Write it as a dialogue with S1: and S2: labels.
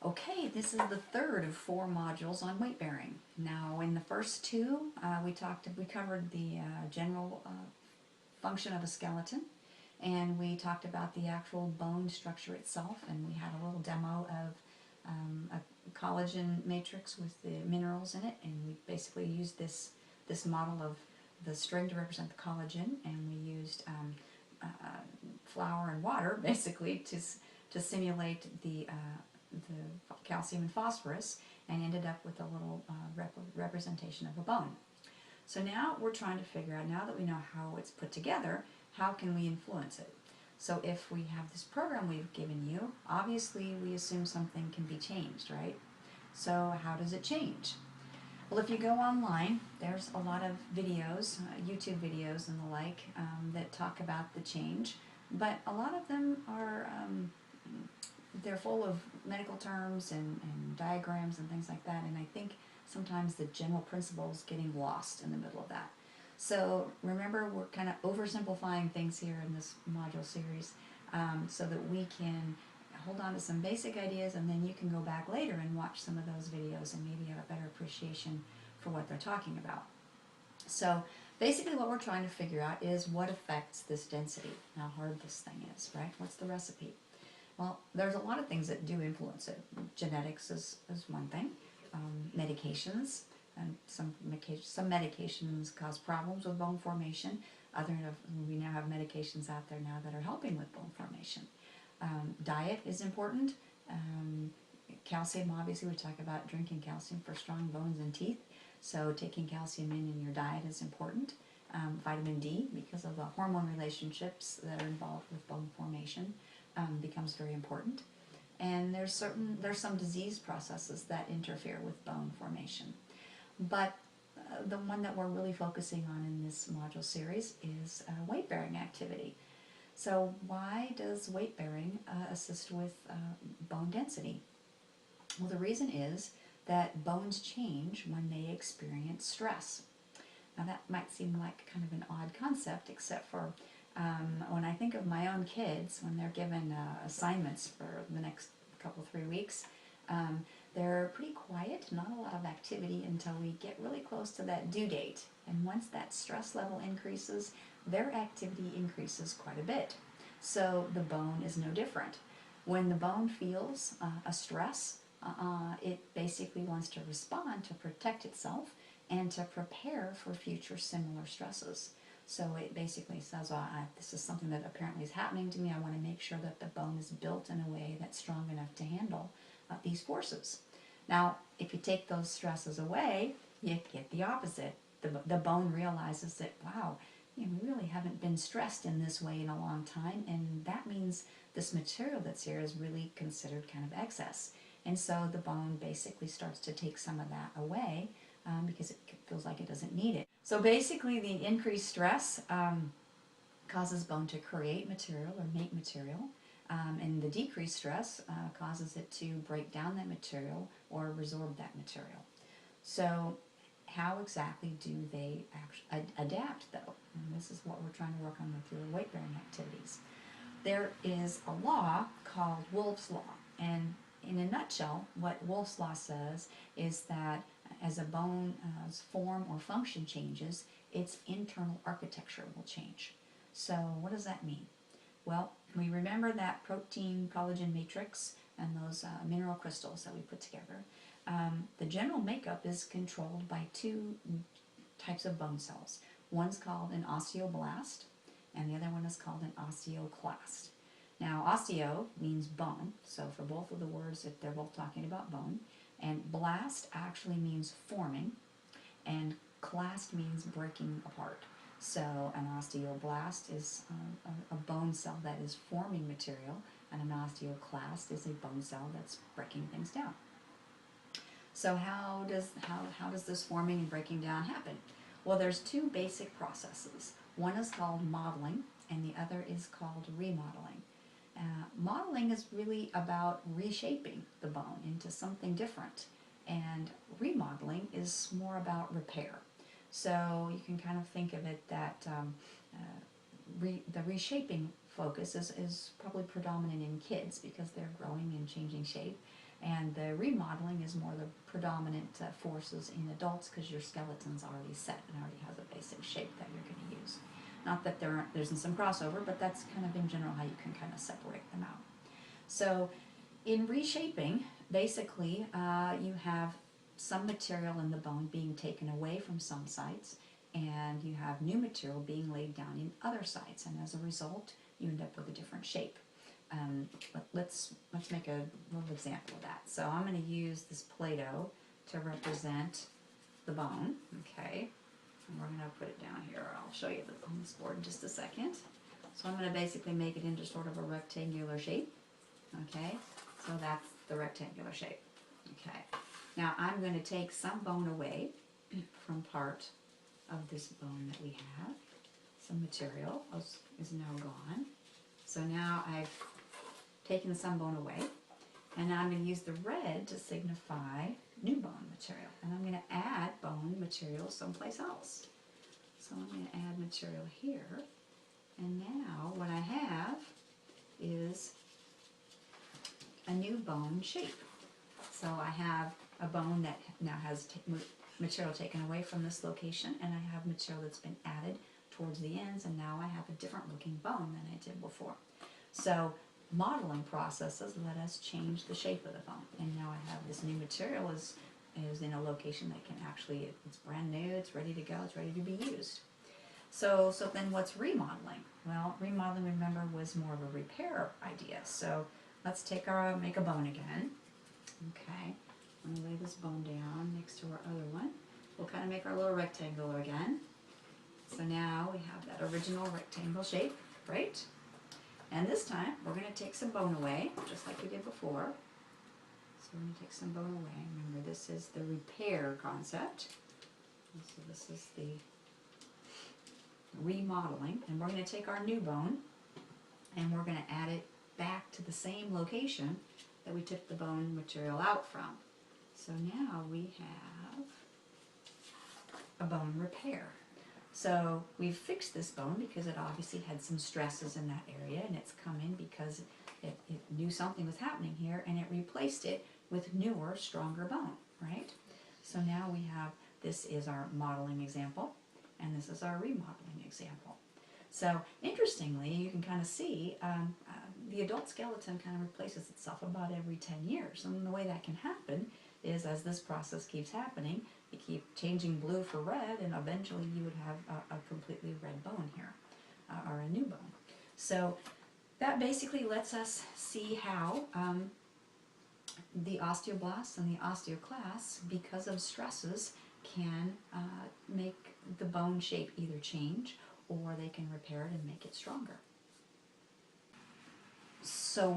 S1: Okay, this is the third of 4 modules on weight bearing. Now, in the first two, we covered the general function of a skeleton, and we talked about the actual bone structure itself, and we had a little demo of a collagen matrix with the minerals in it, and we basically used this model of the string to represent the collagen, and we used flour and water basically to simulate the calcium and phosphorus, and ended up with a little representation of a bone. So now we're trying to figure out, now that we know how it's put together, how can we influence it? So if we have this program we've given you, obviously we assume something can be changed, right? So how does it change? Well, if you go online, there's a lot of videos, YouTube videos and the like, that talk about the change, but a lot of them are they're full of medical terms and diagrams and things like that, and I think sometimes the general principles getting lost in the middle of that. So remember, we're kind of oversimplifying things here in this module series, so that we can hold on to some basic ideas, and then you can go back later and watch some of those videos and maybe have a better appreciation for what they're talking about. So basically what we're trying to figure out is what affects this density, how hard this thing is, right? What's the recipe? Well, there's a lot of things that do influence it. Genetics is one thing. Medications, and some medications cause problems with bone formation. We now have medications out there now that are helping with bone formation. Diet is important. Calcium, obviously, we talk about drinking calcium for strong bones and teeth. So taking calcium in your diet is important. Vitamin D, because of the hormone relationships that are involved with bone formation, becomes very important. And there's some disease processes that interfere with bone formation. But the one that we're really focusing on in this module series is weight-bearing activity. So why does weight-bearing assist with bone density? Well, the reason is that bones change when they experience stress. Now that might seem like kind of an odd concept, except for when I think of my own kids, when they're given assignments for the next couple, 3 weeks, they're pretty quiet, not a lot of activity until we get really close to that due date. And once that stress level increases, their activity increases quite a bit. So the bone is no different. When the bone feels a stress, it basically wants to respond to protect itself and to prepare for future similar stresses. So it basically says, well, this is something that apparently is happening to me. I want to make sure that the bone is built in a way that's strong enough to handle these forces. Now, if you take those stresses away, you get the opposite. The bone realizes that, wow, we really haven't been stressed in this way in a long time, and that means this material that's here is really considered kind of excess. And so the bone basically starts to take some of that away, because it feels like it doesn't need it. So basically the increased stress causes bone to create material or make material, and the decreased stress causes it to break down that material or resorb that material. So how exactly do they adapt, though? And this is what we're trying to work on with your weight-bearing activities. There is a law called Wolff's Law, and in a nutshell, what Wolff's Law says is that as a bone's form or function changes, its internal architecture will change. So what does that mean? Well, we remember that protein collagen matrix and those mineral crystals that we put together. The general makeup is controlled by 2 types of bone cells. One's called an osteoblast, and the other one is called an osteoclast. Now, osteo means bone, so for both of the words, they're both talking about bone. And blast actually means forming, and clast means breaking apart. So an osteoblast is a bone cell that is forming material, and an osteoclast is a bone cell that's breaking things down. So how does this forming and breaking down happen? Well, there's 2 basic processes. One is called modeling, and the other is called remodeling. Modeling is really about reshaping the bone into something different, and remodeling is more about repair. So you can kind of think of it that the reshaping focus is probably predominant in kids because they're growing and changing shape, And the remodeling is more the predominant forces in adults because your skeleton's already set and already has a basic shape that you're going to use. Not that there isn't some crossover, but that's kind of in general how you can kind of separate them out. So in reshaping, basically you have some material in the bone being taken away from some sites, and you have new material being laid down in other sites, and as a result you end up with a different shape. Let's make a little example of that. So I'm going to use this Play-Doh to represent the bone, okay? And we're going to put it down here. I'll show you on this board in just a second. So I'm going to basically make it into sort of a rectangular shape, okay? So that's the rectangular shape, okay? Now I'm going to take some bone away from part of this bone that we have. Some material is now gone. So now I've taken some bone away, and now I'm going to use the red to signify new bone material. And I'm going to add bone material someplace else. So I'm going to add material here, and now what I have is a new bone shape. So I have a bone that now has material taken away from this location, and I have material that's been added towards the ends, and now I have a different looking bone than I did before. So modeling processes let us change the shape of the bone, and now I have this new material is in a location that can actually, it's brand new, it's ready to go, it's ready to be used. So then what's remodeling? Well, remodeling, remember, was more of a repair idea. So let's make a bone again. Okay, I'm going to lay this bone down next to our other one. We'll kind of make our little rectangle again. So now we have that original rectangle shape, right? And this time we're going to take some bone away, just like we did before. So we're going to take some bone away. Remember, this is the repair concept. And so this is the remodeling. And we're going to take our new bone and we're going to add it back to the same location that we took the bone material out from. So now we have a bone repair. So we've fixed this bone because it obviously had some stresses in that area, and it's come in because it knew something was happening here, and it replaced it with newer, stronger bone, right? So now we have, this is our modeling example, and this is our remodeling example. So interestingly, you can kind of see the adult skeleton kind of replaces itself about every 10 years. And the way that can happen is, as this process keeps happening, you keep changing blue for red, and eventually you would have a completely red bone here, or a new bone. So that basically lets us see how the osteoblasts and the osteoclasts, because of stresses, can make the bone shape either change, or they can repair it and make it stronger. So